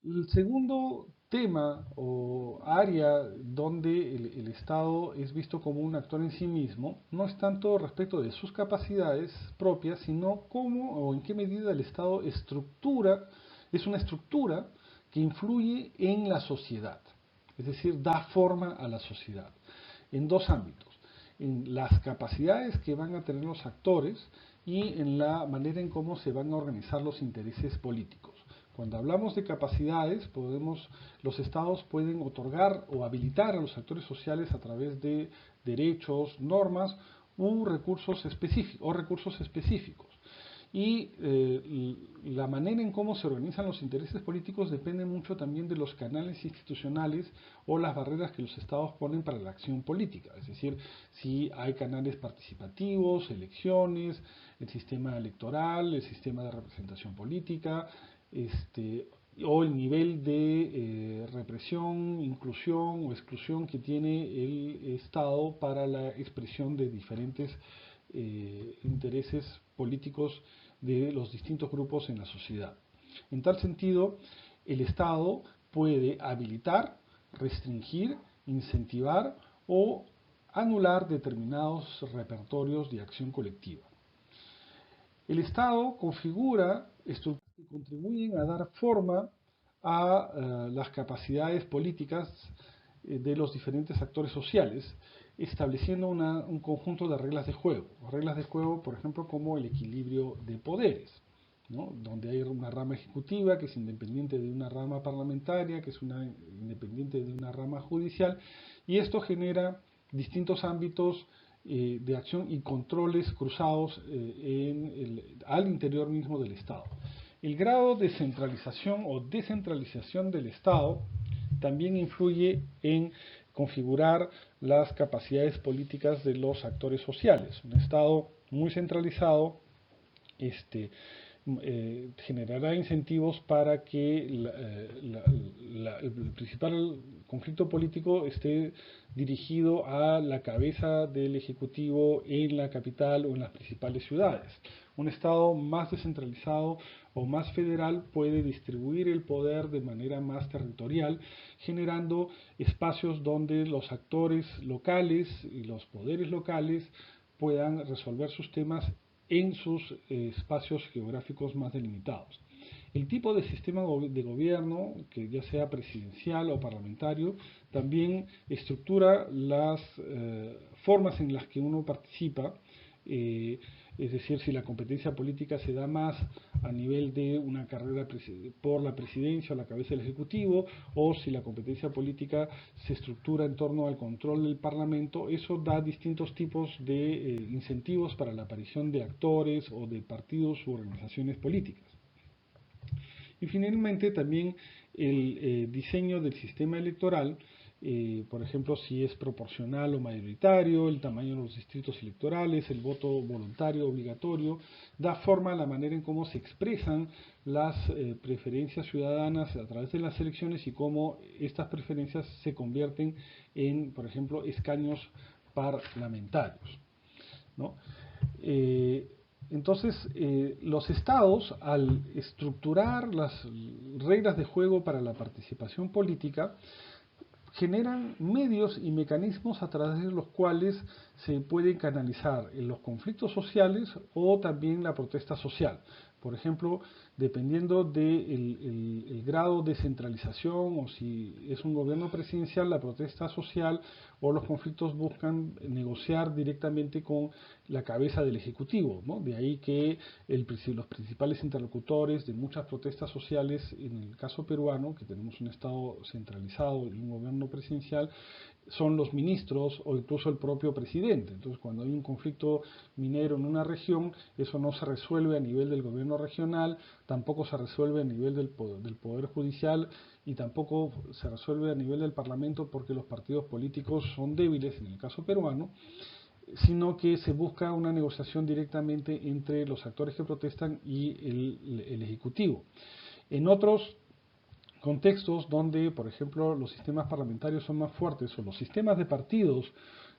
El segundo tema o área donde el Estado es visto como un actor en sí mismo no es tanto respecto de sus capacidades propias, sino cómo o en qué medida el Estado es una estructura que influye en la sociedad, es decir, da forma a la sociedad en dos ámbitos, en las capacidades que van a tener los actores y en la manera en cómo se van a organizar los intereses políticos. Cuando hablamos de capacidades, los estados pueden otorgar o habilitar a los actores sociales a través de derechos, normas recursos específicos. Y la manera en cómo se organizan los intereses políticos depende mucho también de los canales institucionales o las barreras que los estados ponen para la acción política. Es decir, si hay canales participativos, elecciones, el sistema electoral, el sistema de representación política, o el nivel de represión, inclusión o exclusión que tiene el Estado para la expresión de diferentes intereses políticos de los distintos grupos en la sociedad. En tal sentido, el Estado puede habilitar, restringir, incentivar o anular determinados repertorios de acción colectiva. El Estado configura estructuras que contribuyen a dar forma a las capacidades políticas de los diferentes actores sociales, estableciendo un conjunto de reglas de juego. Reglas de juego, por ejemplo, como el equilibrio de poderes, ¿no? Donde hay una rama ejecutiva que es independiente de una rama parlamentaria, que es independiente de una rama judicial, y esto genera distintos ámbitos de acción y controles cruzados al interior mismo del Estado. El grado de centralización o descentralización del Estado también influye en configurar las capacidades políticas de los actores sociales. Un Estado muy centralizado generará incentivos para que el principal conflicto político esté dirigido a la cabeza del Ejecutivo en la capital o en las principales ciudades. Un Estado más descentralizado o más federal puede distribuir el poder de manera más territorial, generando espacios donde los actores locales y los poderes locales puedan resolver sus temas en sus espacios geográficos más delimitados. El tipo de sistema de gobierno, que ya sea presidencial o parlamentario, también estructura las formas en las que uno participa, es decir, si la competencia política se da más a nivel de una carrera por la presidencia o la cabeza del Ejecutivo, o si la competencia política se estructura en torno al control del Parlamento, eso da distintos tipos de incentivos para la aparición de actores o de partidos u organizaciones políticas. Y finalmente también el diseño del sistema electoral, por ejemplo, si es proporcional o mayoritario, el tamaño de los distritos electorales, el voto voluntario obligatorio, da forma a la manera en cómo se expresan las preferencias ciudadanas a través de las elecciones y cómo estas preferencias se convierten en, por ejemplo, escaños parlamentarios, ¿no? Entonces, los estados, al estructurar las reglas de juego para la participación política, generan medios y mecanismos a través de los cuales se pueden canalizar los conflictos sociales o también la protesta social. Por ejemplo, dependiendo del grado de centralización o si es un gobierno presidencial, la protesta social o los conflictos buscan negociar directamente con la cabeza del Ejecutivo, ¿no? De ahí que los principales interlocutores de muchas protestas sociales, en el caso peruano, que tenemos un Estado centralizado y un gobierno presidencial, son los ministros o incluso el propio presidente. Entonces, cuando hay un conflicto minero en una región, eso no se resuelve a nivel del gobierno regional, tampoco se resuelve a nivel del poder judicial y tampoco se resuelve a nivel del parlamento porque los partidos políticos son débiles, en el caso peruano, sino que se busca una negociación directamente entre los actores que protestan y el Ejecutivo. En otros contextos donde, por ejemplo, los sistemas parlamentarios son más fuertes o los sistemas de partidos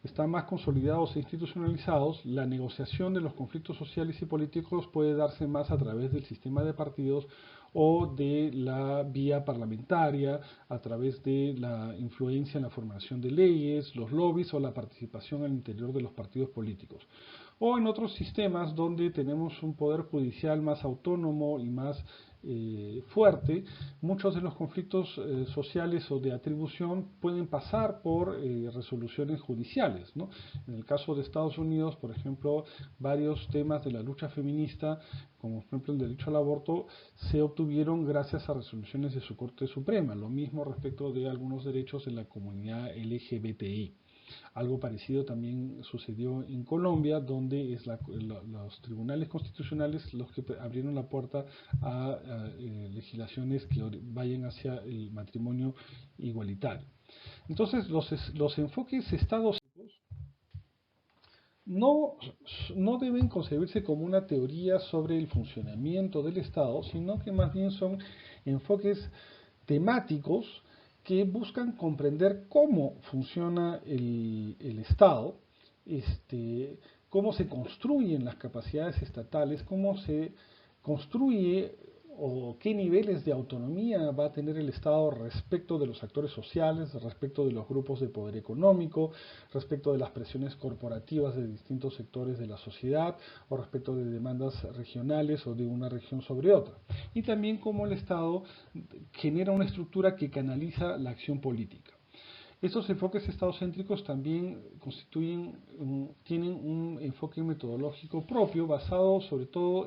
están más consolidados e institucionalizados, la negociación de los conflictos sociales y políticos puede darse más a través del sistema de partidos o de la vía parlamentaria, a través de la influencia en la formación de leyes, los lobbies o la participación al interior de los partidos políticos. O en otros sistemas donde tenemos un poder judicial más autónomo y más fuerte, muchos de los conflictos sociales o de atribución pueden pasar por resoluciones judiciales, ¿no? En el caso de Estados Unidos, por ejemplo, varios temas de la lucha feminista, como por ejemplo el derecho al aborto, se obtuvieron gracias a resoluciones de su Corte Suprema. Lo mismo respecto de algunos derechos de la comunidad LGBTI. Algo parecido también sucedió en Colombia, donde los tribunales constitucionales los que abrieron la puerta a legislaciones que vayan hacia el matrimonio igualitario. Entonces, los enfoques estados no, no deben concebirse como una teoría sobre el funcionamiento del Estado, sino que más bien son enfoques temáticos que buscan comprender cómo funciona el Estado, cómo se construyen las capacidades estatales, cómo se construye o qué niveles de autonomía va a tener el Estado respecto de los actores sociales, respecto de los grupos de poder económico, respecto de las presiones corporativas de distintos sectores de la sociedad o respecto de demandas regionales o de una región sobre otra. Y también cómo el Estado genera una estructura que canaliza la acción política. Estos enfoques estadocéntricos también tienen un enfoque metodológico propio basado sobre todo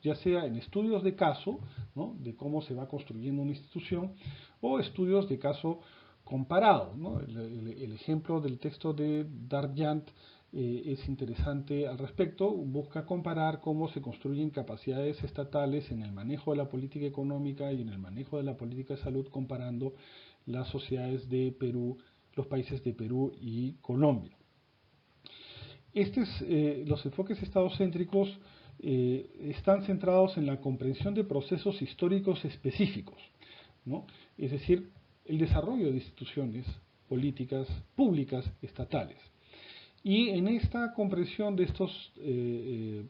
ya sea en estudios de caso, ¿no?, de cómo se va construyendo una institución, o estudios de caso comparado, ¿no? El ejemplo del texto de Darbyant es interesante al respecto, busca comparar cómo se construyen capacidades estatales en el manejo de la política económica y en el manejo de la política de salud, comparando las sociedades de Perú, los países de Perú y Colombia. Los enfoques estadocéntricos están centrados en la comprensión de procesos históricos específicos, ¿no? Es decir, el desarrollo de instituciones políticas públicas estatales. Y en esta comprensión de estos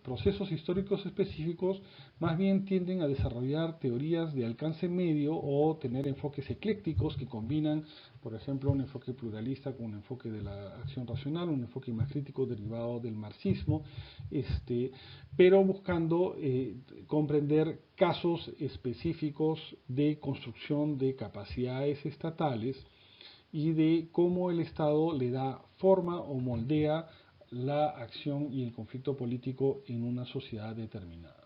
procesos históricos específicos, más bien tienden a desarrollar teorías de alcance medio o tener enfoques eclécticos que combinan, por ejemplo, un enfoque pluralista con un enfoque de la acción racional, un enfoque más crítico derivado del marxismo, pero buscando comprender casos específicos de construcción de capacidades estatales y de cómo el Estado le da forma o moldea la acción y el conflicto político en una sociedad determinada.